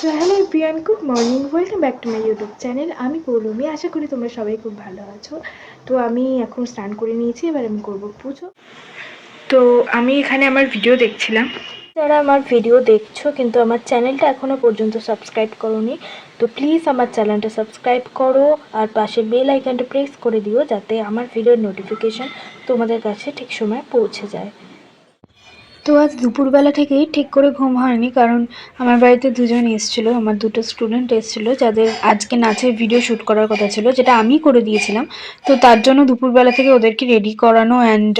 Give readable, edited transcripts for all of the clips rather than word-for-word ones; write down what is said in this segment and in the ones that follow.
তো hello everyone, good morning, welcome back to my YouTube channel. আমি পৌলমী, আশা করি তোমরা সবাই খুব ভালো আছো। তো আমি এখন স্নান করে নিয়েছি, এবার আমি করবো পুজো। তো আমি এখানে আমার ভিডিও দেখছিলাম। যারা আমার ভিডিও দেখছো কিন্তু আমার চ্যানেলটা এখনও পর্যন্ত সাবস্ক্রাইব করোনি, তো প্লিজ আমার চ্যানেলটা সাবস্ক্রাইব করো আর পাশে বেল আইকনটা প্রেস করে দিও, যাতে আমার ভিডিওর নোটিফিকেশান তোমাদের কাছে ঠিক সময় পৌঁছে যায়। তো আজ দুপুরবেলা থেকেই ঠিক করে ঘুম হয়নি, কারণ আমার বাড়িতে দুজন এসেছিলো, আমার দুটো স্টুডেন্ট এসেছিলো যাদের আজকে নাচের ভিডিও শ্যুট করার কথা ছিল, যেটা আমি করে দিয়েছিলাম। তো তার জন্য দুপুরবেলা থেকে ওদেরকে রেডি করানো অ্যান্ড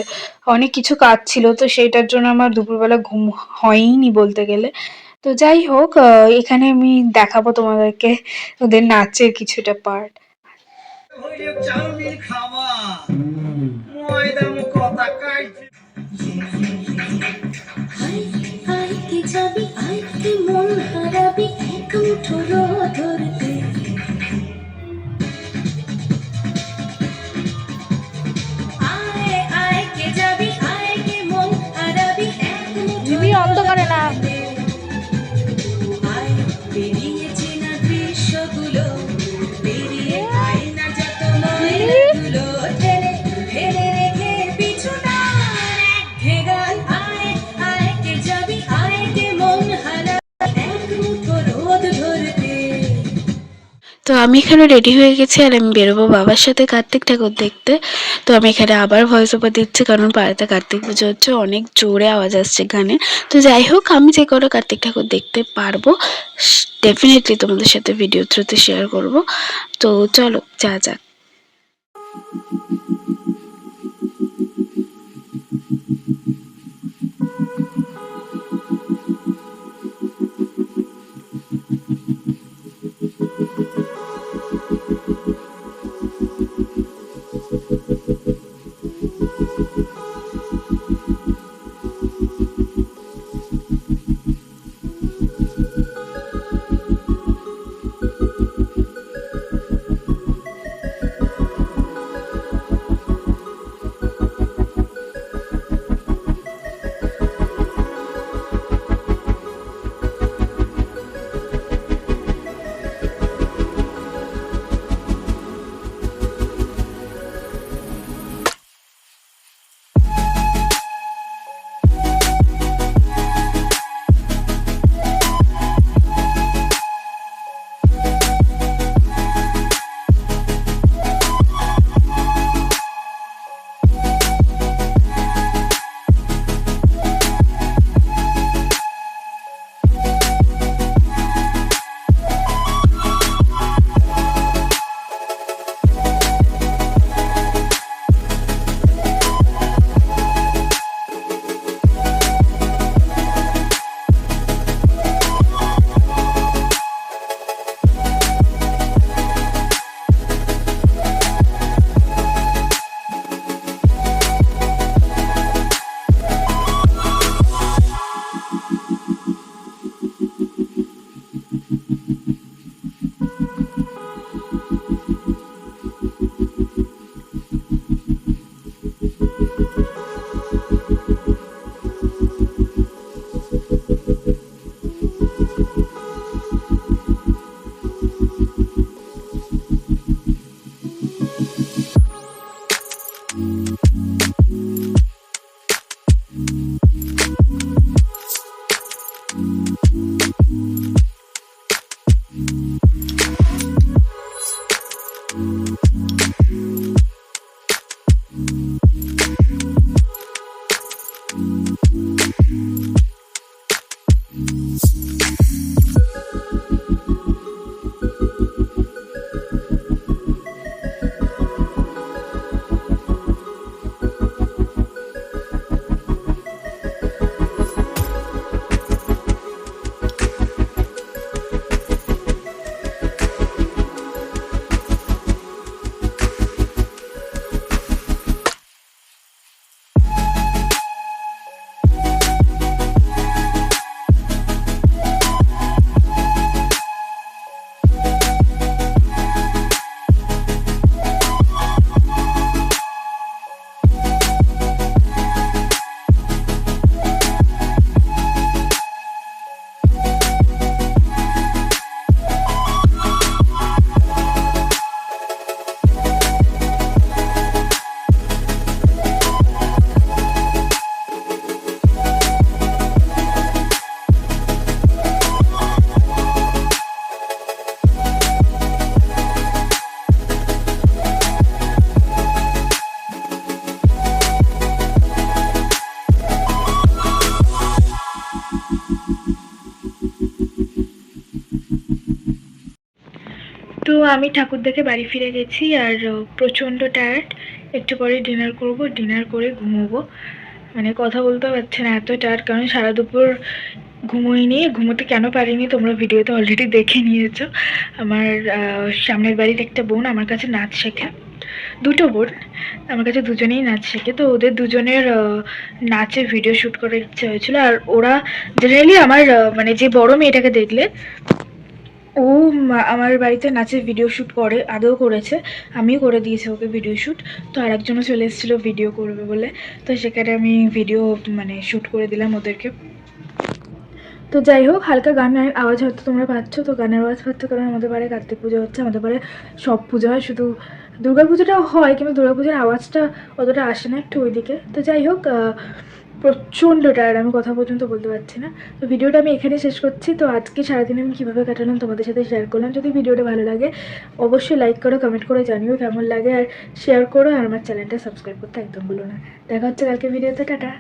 অনেক কিছু কাজ ছিল, তো সেইটার জন্য আমার দুপুরবেলা ঘুম হয়নি বলতে গেলে। তো যাই হোক, এখানে আমি দেখাবো তোমাদেরকে ওদের নাচের কিছুটা পার্ট। যাবি আইতে মন হারাবি এক মুঠো ধরতে আয় আয় কে যাবি আয় কে মন হারাবি এক মুঠো অন্ধকারে না আয় বেরিয়েছে না দৃশ্যগুলো বেরিয়ে আয় না যত ময়লাগুলো ঠেলে ফেলে রেখে পিছু না এক ভেগাল আয় আয় কে যাবি আয় কে মন হারাবি এক মুঠো রোদ ধরতে। তো আমি এখানে রেডি হয়ে গেছি আর আমি বেরোবো বাবার সাথে কার্তিক ঠাকুর দেখতে। তো আমি এখানে আবার ভয়েস ওভার দিচ্ছি, কারণ পাড়াতে কার্তিক পুজো হচ্ছে, অনেক জোরে আওয়াজ আসছে গানে। তো যাই হোক, আমি যে কোনো কার্তিক ঠাকুর দেখতে পারবো ডেফিনেটলি তোমাদের সাথে ভিডিও থ্রুতে শেয়ার করব। তো চলো যা যাক। তো আমি ঠাকুর দেখে বাড়ি ফিরে গেছি আর প্রচণ্ড টায়ার্ড। একটু পরে ডিনার করব, ডিনার করে ঘুমোবো। মানে কথা বলতে পারছি না, এত টায়ার্ড। কারণ সারা দুপুর ঘুমোইনি। ঘুমোতে কেন পারিনি তোমরা ভিডিওতে অলরেডি দেখে নিয়েছো। আমার সামনের বাড়ির একটা বোন আমার কাছে নাচ শেখে, দুটো বোন আমার কাছে, দুজনেই নাচ শেখে। তো ওদের দুজনের নাচের ভিডিও শ্যুট করার ইচ্ছা হয়েছিল। আর ওরা জেনারেলি আমার মানে যে বড় মেয়েটাকে দেখলে, ও আমার বাড়িতে নাচের ভিডিও শ্যুট করে, আদৌ করেছে, আমিও করে দিয়েছি ওকে ভিডিও শ্যুট। তো আরেকজনও চলে এসেছিলো ভিডিও করবে বলে, তো সেখানে আমি ভিডিও মানে শ্যুট করে দিলাম ওদেরকে। তো যাই হোক, হালকা গানের আওয়াজ হয়তো তোমরা পাচ্ছ। তো গানের আওয়াজ পাচ্ছ কারণ আমাদের বাড়ি কার্তিক পুজো হচ্ছে। আমাদের বাড়ি সব পুজো হয়, শুধু দুর্গা পুজোটাও হয়, কিন্তু দুর্গা পুজোর আওয়াজটা অতটা আসে না, একটু ওইদিকে। তো যাই হোক, প্রচণ্ড টায়ার্ড, আমি কথা পর্যন্ত বলতে পারছি না। তো ভিডিওটা আমি এখানে শেষ করছি। তো আজকে সারাদিন আমি কীভাবে কাটালাম তোমাদের সাথে শেয়ার করলাম। যদি ভিডিওটা ভালো লাগে অবশ্যই লাইক করো, কমেন্ট করে জানিও কেমন লাগে, আর শেয়ার করো, আর আমার চ্যানেলটা সাবস্ক্রাইব করতে একদম ভুলো না। দেখা হচ্ছে কালকে ভিডিওতে। টাটা।